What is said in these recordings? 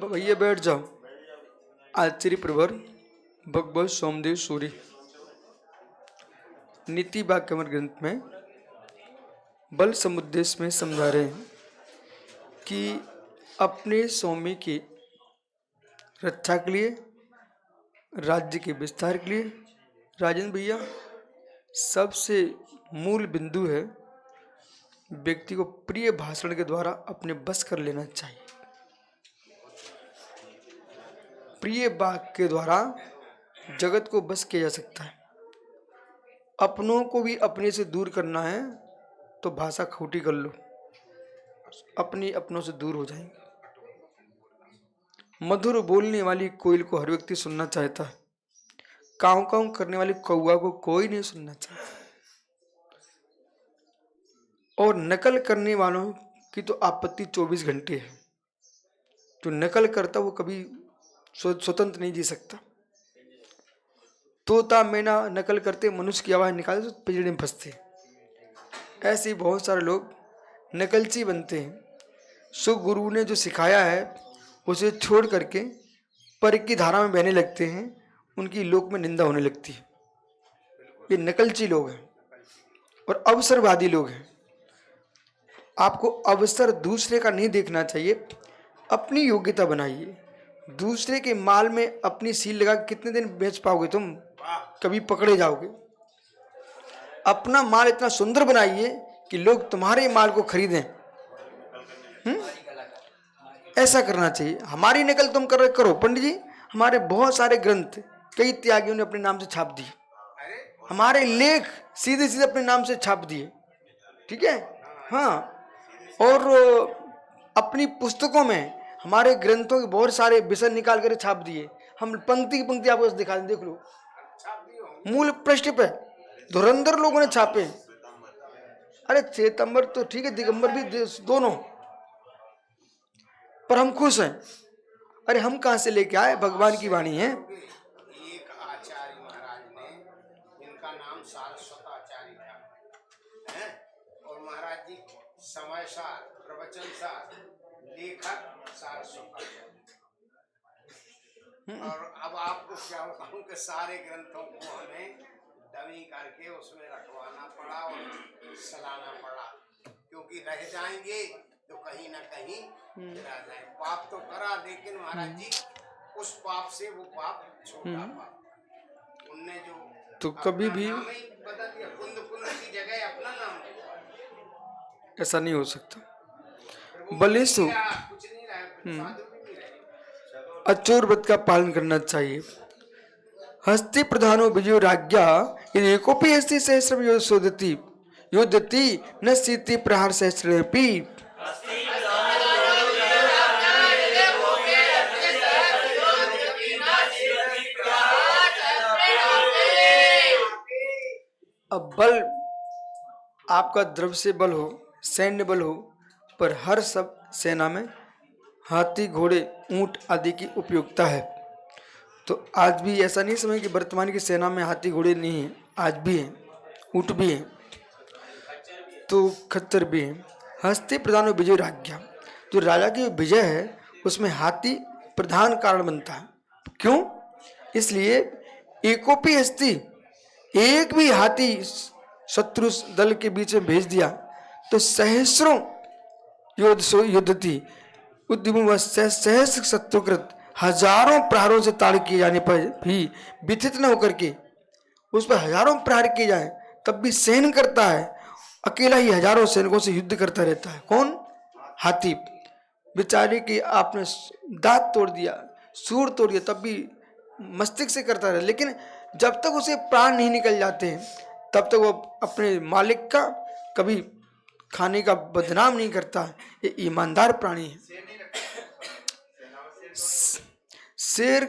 भैया बैठ जाओ। आचार्य प्रवर भगवत सोमदेव सूरी नीति वाक्यमर ग्रंथ में बल समुद्देश में समझा रहे हैं कि अपने स्वामी की रक्षा के लिए, राज्य के विस्तार के लिए राजेंद्र भैया सबसे मूल बिंदु है व्यक्ति को प्रिय भाषण के द्वारा अपने बस कर लेना चाहिए। प्रिय वाक्य के द्वारा जगत को बस किया जा सकता है। अपनों को भी अपने से दूर करना है तो भाषा खोटी कर लो, अपने अपनों से दूर हो जाएंगे। मधुर बोलने वाली कोयल को हर व्यक्ति सुनना चाहता है, काऊ काऊ करने वाली कौआ को कोई नहीं सुनना चाहता। और नकल करने वालों की तो आपत्ति 24 घंटे है। जो नकल करता वो कभी स्वतंत्र नहीं जी सकता। तोता मैना नकल करते, मनुष्य की आवाज निकालते तो पिंजरे में फंसते। ऐसे बहुत सारे लोग नकलची बनते हैं। सो गुरु ने जो सिखाया है उसे छोड़ करके पर की धारा में बहने लगते हैं, उनकी लोक में निंदा होने लगती है। ये नकलची लोग हैं और अवसरवादी लोग हैं। आपको अवसर दूसरे का नहीं देखना चाहिए, अपनी योग्यता बनाइए। दूसरे के माल में अपनी सील लगा कितने दिन बेच पाओगे तुम? कभी पकड़े जाओगे। अपना माल इतना सुंदर बनाइए कि लोग तुम्हारे माल को खरीदें। ऐसा करना चाहिए। हमारी नकल तुम करो पंडित जी। हमारे बहुत सारे ग्रंथ कई त्यागियों ने अपने नाम से छाप दिए, हमारे लेख सीधे सीधे अपने नाम से छाप दिए। ठीक है, हाँ। और अपनी पुस्तकों में हमारे ग्रंथों के बहुत सारे विषय निकाल कर छाप दिए। हम पंक्ति की पंक्ति आपको दिखा दें, देख लो। मूल पृष्ठ पे धुरंधर लोगों ने छापे। अरे श्वेतंबर तो ठीक है, दिगंबर भी दोनों, पर हम खुश हैं। अरे हम कहां से लेके आए? भगवान की वाणी है। एक आचार्य महाराज ने, इनका नाम सारस्वत आचार्य था, हैं? और महाराज जी समय सार, प्रवचन सार, लेखक सारस्वत आचार्य। और अब आपको क्या बताऊं कि सारे ग्रंथों को हमें डमी करके उसमें रखवाना पड़ा और सलाना पड़ा, क्योंकि रह जाएंगे तो कहीं ना कहीं गिरा जाए। पाप तो करा, लेकिन महाराज जी उस पाप से वो पाप छोटा पाप। उनने जो तो कभी भी नाम ही बदल दिया, कुंद कुंद की जगह अपना नाम। ऐसा नहीं हो सकता। बलिष्ठ कुछ नहीं रहा, साधु भी नहीं रहे। अचोर व्रत का पालन करना चाहिए। हस्ति प्रधानो विजयो राज्ञा एकोपि हस्ति सहस्रम योद्धति योद्धति न सीति प्रहार सहस्रपि। अब बल आपका द्रव्य से बल हो, सैन्य बल हो, पर हर सब सेना में हाथी घोड़े ऊंट आदि की उपयोगिता है। तो आज भी ऐसा नहीं समझे कि वर्तमान की सेना में हाथी घोड़े नहीं है, आज भी है, ऊंट भी है, तो खच्चर भी है। हस्ती प्रधान विजय राज्ञा, जो राजा की विजय है उसमें हाथी प्रधान कारण बनता है। क्यों? इसलिए एकोपी हस्ती, एक भी हाथी शत्रु दल के बीच में भेज दिया तो सहस्रों युद्धति उद्यम सहस्र शत्रुकृत, हजारों प्रहारों से ताड़ किए जाने पर भी व्यथित न होकर के उस पर हजारों प्रहार किए जाए तब भी सहन करता है। अकेला ही हजारों सैनिकों से युद्ध करता रहता है। कौन? हाथी। बेचारे की आपने दांत तोड़ दिया, सूर तोड़ दिया, तब भी मस्तिष्क से करता रहे। लेकिन जब तक उसे प्राण नहीं निकल जाते हैं तब तक वो अपने मालिक का कभी खाने का बदनाम नहीं करता है। ये ईमानदार प्राणी है। शेर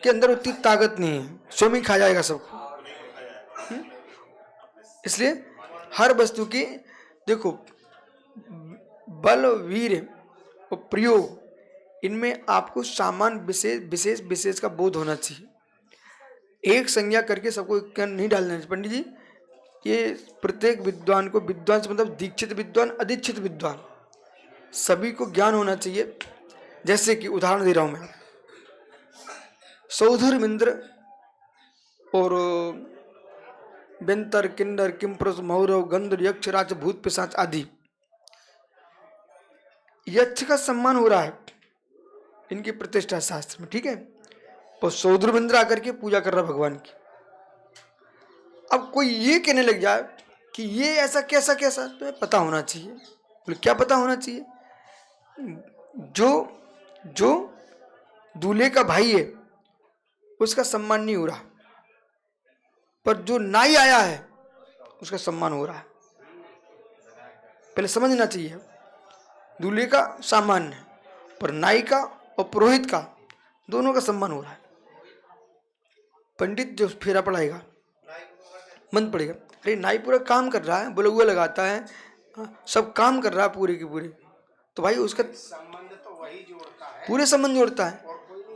के अंदर उतनी ताकत नहीं है, स्वयं ही खा जाएगा सबको। इसलिए हर वस्तु की देखो बल, वीर और प्रयोग, इनमें आपको सामान विशेष का बोध होना चाहिए। एक संज्ञा करके सबको नहीं डालना चाहिए। पंडित जी, ये प्रत्येक विद्वान को, विद्वान से मतलब दीक्षित विद्वान, अधिक्षित विद्वान, सभी को ज्ञान होना चाहिए। जैसे कि उदाहरण दे रहा हूं मैं, सौधर मिंद्र और बेंतर किन्नर किमपुरुष मौरव गंधर्व यक्ष राज भूत पिशाच आदि, यक्ष का सम्मान हो रहा है, इनकी प्रतिष्ठा शास्त्र में, ठीक है। और सौधर मिंद्र आकर के पूजा कर रहा भगवान की। अब कोई ये कहने लग जाए कि ये ऐसा कैसा कैसा, तो पता होना चाहिए। बोले क्या पता होना चाहिए? जो दूल्हे का भाई है उसका सम्मान नहीं हो रहा, पर जो नाई आया है उसका सम्मान हो रहा है। पहले समझना चाहिए, दूल्हे का सामान्य है, पर नाई का और पुरोहित का दोनों का सम्मान हो रहा है। पंडित जो फेरा पढ़ाएगा, मंत्र पड़ेगा, अरे नाई पूरा काम कर रहा है, बुलगुआ लगाता है, सब काम कर रहा है पूरे के पूरे, तो भाई उसका संबंध तो वही जोड़ता है, पूरे संबंध जोड़ता है,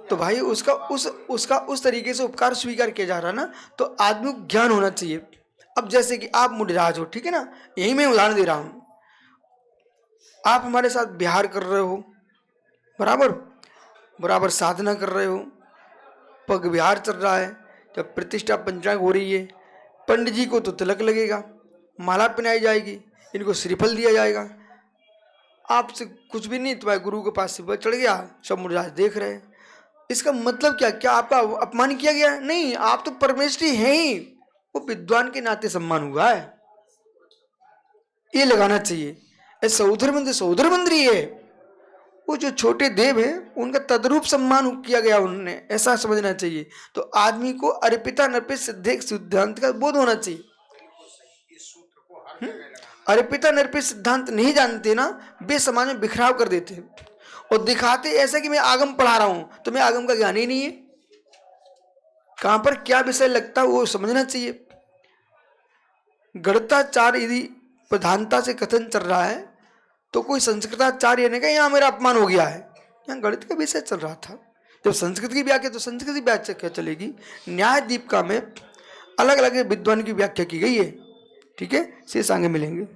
तो भाई उसका उस तरीके से उपकार स्वीकार किया जा रहा है ना, तो आदमी को ज्ञान होना चाहिए। अब जैसे कि आप मुंडराज हो, ठीक है ना, यही मैं उदाहरण दे रहा हूं, आप हमारे साथ विहार कर रहे हो, बराबर साधना कर रहे हो, पग विहार चल रहा है, जब प्रतिष्ठा पंचांग हो रही है, पंडित जी को तो तिलक लगेगा, माला पहनाई जाएगी, इनको श्रीफल दिया जाएगा, आपसे कुछ भी नहीं, तुम्हारे गुरु के पास से चढ़ गया, सब मुंडराज देख रहे हैं। इसका मतलब क्या आपका अपमान किया गया? नहीं, आप तो परमेश्वरी हैं ही, वो विद्वान के नाते सम्मान हुआ है, ये लगाना चाहिए। सौधर मंदिर ही है, वो जो छोटे देव हैं उनका तद्रूप सम्मान किया गया उन्होंने, ऐसा समझना चाहिए। तो आदमी को अर्पिता नर्पित सिद्धांत का बोध होना चाहिए। अर्पिता नर्पित सिद्धांत नहीं जानते ना, वे समाज में बिखराव कर देते हैं और दिखाते ऐसा कि मैं आगम पढ़ा रहा हूं, तो मैं आगम का ज्ञान ही नहीं है, कहां पर क्या विषय लगता है वो समझना चाहिए। गणिताचार्य यदि प्रधानता से कथन चल रहा है तो कोई संस्कृताचार्य ने कहा यहाँ मेरा अपमान हो गया है, यहाँ गणित का विषय चल रहा था, जब संस्कृत की व्याख्या तो संस्कृत की व्याख्या चलेगी। न्याय दीपिका में अलग अलग विद्वान की व्याख्या की गई है, ठीक है, शेष आगे मिलेंगे।